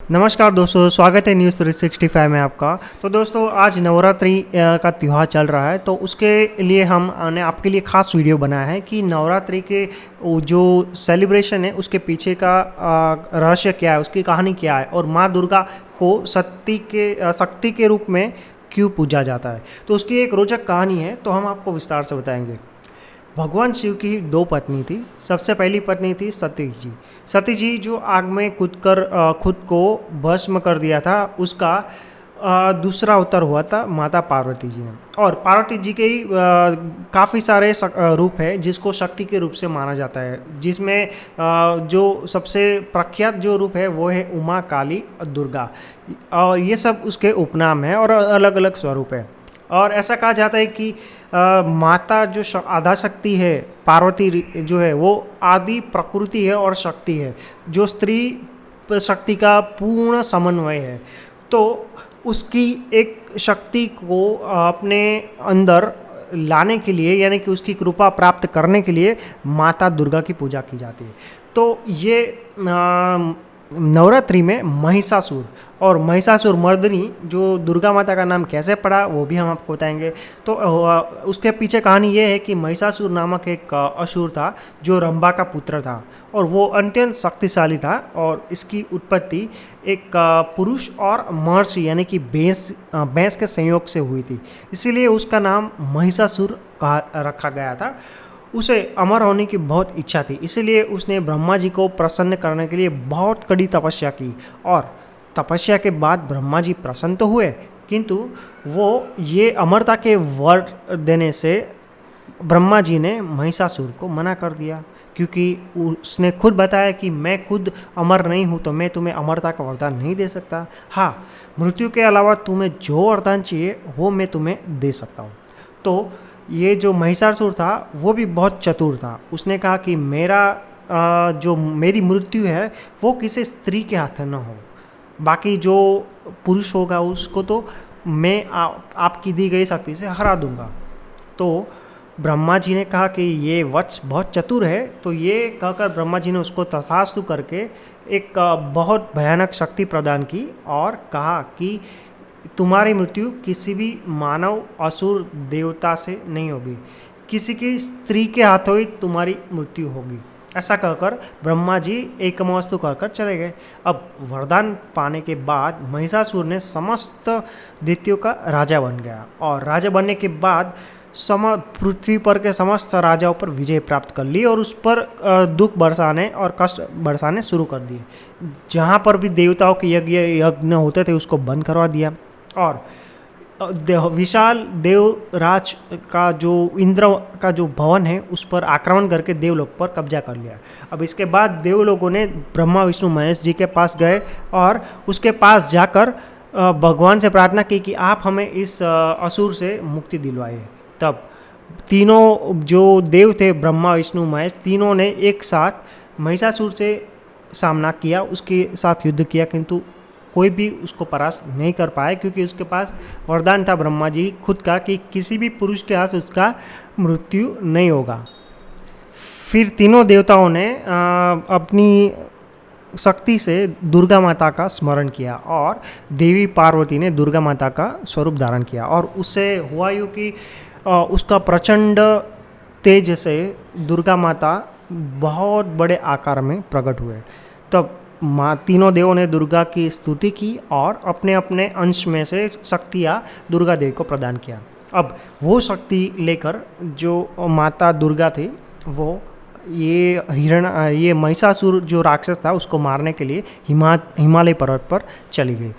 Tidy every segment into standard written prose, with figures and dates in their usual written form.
नमस्कार दोस्तों, स्वागत है न्यूज़ 365 में आपका। तो दोस्तों, आज नवरात्रि का त्यौहार चल रहा है, तो उसके लिए हमने आपके लिए ख़ास वीडियो बनाया है कि नवरात्रि के जो सेलिब्रेशन है उसके पीछे का रहस्य क्या है, उसकी कहानी क्या है और माँ दुर्गा को शक्ति के रूप में क्यों पूजा जाता है। तो उसकी एक रोचक कहानी है, तो हम आपको विस्तार से बताएंगे। भगवान शिव की दो पत्नी थी। सबसे पहली पत्नी थी सती जी। सती जी जो आग में खुद को भस्म कर दिया था, उसका दूसरा अवतार हुआ था माता पार्वती जी ने। और पार्वती जी के ही काफ़ी सारे रूप है जिसको शक्ति के रूप से माना जाता है, जिसमें जो सबसे प्रख्यात जो रूप है वो है उमा, काली और दुर्गा। और ये सब उसके उपनाम हैं और अलग अलग स्वरूप है। और ऐसा कहा जाता है कि माता जो आधा शक्ति है, पार्वती जो है वो आदि प्रकृति है और शक्ति है, जो स्त्री शक्ति का पूर्ण समन्वय है। तो उसकी एक शक्ति को अपने अंदर लाने के लिए, यानी कि उसकी कृपा प्राप्त करने के लिए माता दुर्गा की पूजा की जाती है। तो ये नवरात्रि में महिषासुर और महिषासुर मर्दिनी जो दुर्गा माता का नाम कैसे पड़ा वो भी हम आपको बताएंगे। तो उसके पीछे कहानी ये है कि महिषासुर नामक एक असुर था जो रंभा का पुत्र था और वो अत्यंत शक्तिशाली था। और इसकी उत्पत्ति एक पुरुष और महर्षि यानी कि भैंस के संयोग से हुई थी, इसीलिए उसका नाम महिषासुर रखा गया था। उसे अमर होने की बहुत इच्छा थी, इसीलिए उसने ब्रह्मा जी को प्रसन्न करने के लिए बहुत कड़ी तपस्या की। और तपस्या के बाद ब्रह्मा जी प्रसन्न तो हुए, किंतु वो ये अमरता के वर देने से ब्रह्मा जी ने महिषासुर को मना कर दिया, क्योंकि उसने खुद बताया कि मैं खुद अमर नहीं हूँ तो मैं तुम्हें अमरता का वरदान नहीं दे सकता। हाँ, मृत्यु के अलावा तुम्हें जो वरदान चाहिए वो मैं तुम्हें दे सकता हूँ। तो ये जो महिषासुर था वो भी बहुत चतुर था। उसने कहा कि जो मेरी मृत्यु है वो किसी स्त्री के हाथ न हो, बाकी जो पुरुष होगा उसको तो मैं आपकी दी गई शक्ति से हरा दूंगा। तो ब्रह्मा जी ने कहा कि ये वत्स बहुत चतुर है, तो ये कहकर ब्रह्मा जी ने उसको तथास्तु करके एक बहुत भयानक शक्ति प्रदान की और कहा कि तुम्हारी मृत्यु किसी भी मानव, असुर, देवता से नहीं होगी, किसी की स्त्री के हाथों ही तुम्हारी मृत्यु होगी। ऐसा कहकर ब्रह्मा जी एकमस्तु कहकर चले गए। अब वरदान पाने के बाद महिषासुर ने समस्त दैत्यों का राजा बन गया और राजा बनने के बाद पृथ्वी पर के समस्त राजाओं पर विजय प्राप्त कर ली और उस पर दुख बरसाने और कष्ट बरसाने शुरू कर दिए। जहाँ पर भी देवताओं के यज्ञ होते थे उसको बंद करवा दिया और विशाल देवराज का जो इंद्र का जो भवन है उस पर आक्रमण करके देवलोक पर कब्जा कर लिया। अब इसके बाद देवलोगों ने ब्रह्मा, विष्णु, महेश जी के पास गए और उसके पास जाकर भगवान से प्रार्थना की कि आप हमें इस असुर से मुक्ति दिलवाइए। तब तीनों जो देव थे, ब्रह्मा, विष्णु, महेश, तीनों ने एक साथ महिषासुर से सामना किया, उसके साथ युद्ध किया, किंतु कोई भी उसको परास्त नहीं कर पाए, क्योंकि उसके पास वरदान था ब्रह्मा जी खुद का कि किसी भी पुरुष के हाथ उसका मृत्यु नहीं होगा। फिर तीनों देवताओं ने अपनी शक्ति से दुर्गा माता का स्मरण किया और देवी पार्वती ने दुर्गा माता का स्वरूप धारण किया और उससे हुआ यूँ कि उसका प्रचंड तेज से दुर्गा माता बहुत बड़े आकार में प्रकट हुए। तब तीनों देवों ने दुर्गा की स्तुति की और अपने अपने अंश में से शक्तियाँ दुर्गा देवी को प्रदान किया। अब वो शक्ति लेकर जो माता दुर्गा थी वो ये महिषासुर जो राक्षस था उसको मारने के लिए हिमालय पर्वत पर चली गई।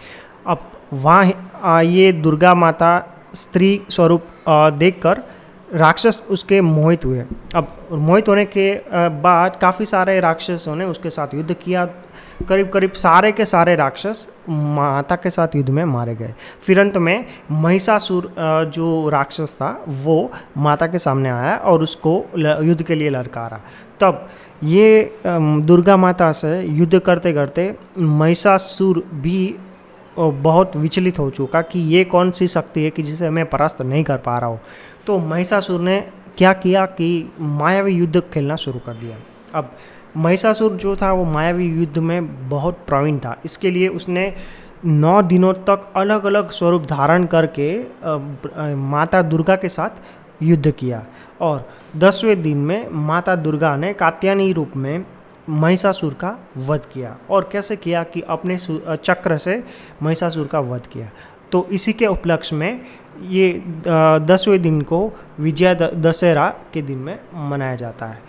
अब वहाँ ये दुर्गा माता स्त्री स्वरूप देखकर राक्षस उसके मोहित हुए। अब मोहित होने के बाद काफ़ी सारे राक्षसों ने उसके साथ युद्ध किया। करीब करीब सारे के सारे राक्षस माता के साथ युद्ध में मारे गए। फिर अंत में महिषासुर जो राक्षस था वो माता के सामने आया और उसको युद्ध के लिए ललकारा। तब ये दुर्गा माता से युद्ध करते करते महिषासुर भी बहुत विचलित हो चुका कि ये कौन सी शक्ति है कि जिसे मैं परास्त नहीं कर पा रहा हूँ। तो महिषासुर ने क्या किया कि मायावी युद्ध खेलना शुरू कर दिया। अब महिषासुर जो था वो मायावी युद्ध में बहुत प्रवीण था। इसके लिए उसने 9 दिनों तक अलग अलग स्वरूप धारण करके माता दुर्गा के साथ युद्ध किया और 10वें दिन में माता दुर्गा ने कात्यायनी रूप में महिषासुर का वध किया। और कैसे किया कि अपने चक्र से महिषासुर का वध किया। तो इसी के उपलक्ष्य में ये 10वें दिन को विजया दशहरा के दिन में मनाया जाता है।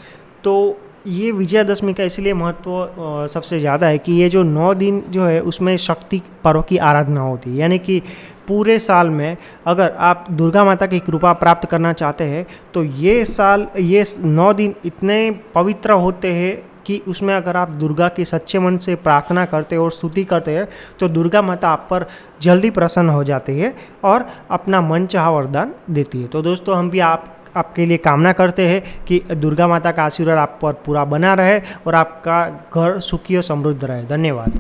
तो ये विजयादशमी का इसलिए महत्व सबसे ज़्यादा है कि ये जो 9 दिन जो है उसमें शक्ति पर्व की आराधना होती है। यानी कि पूरे साल में अगर आप दुर्गा माता की कृपा प्राप्त करना चाहते हैं तो ये 9 दिन इतने पवित्र होते हैं कि उसमें अगर आप दुर्गा के सच्चे मन से प्रार्थना करते हैं और स्तुति करते हैं तो दुर्गा माता आप पर जल्दी प्रसन्न हो जाती है और अपना मनचाहा वरदान देती है। तो दोस्तों हम भी आपके लिए कामना करते हैं कि दुर्गा माता का आशीर्वाद आप पर पूरा बना रहे और आपका घर सुखी और समृद्ध रहे। धन्यवाद।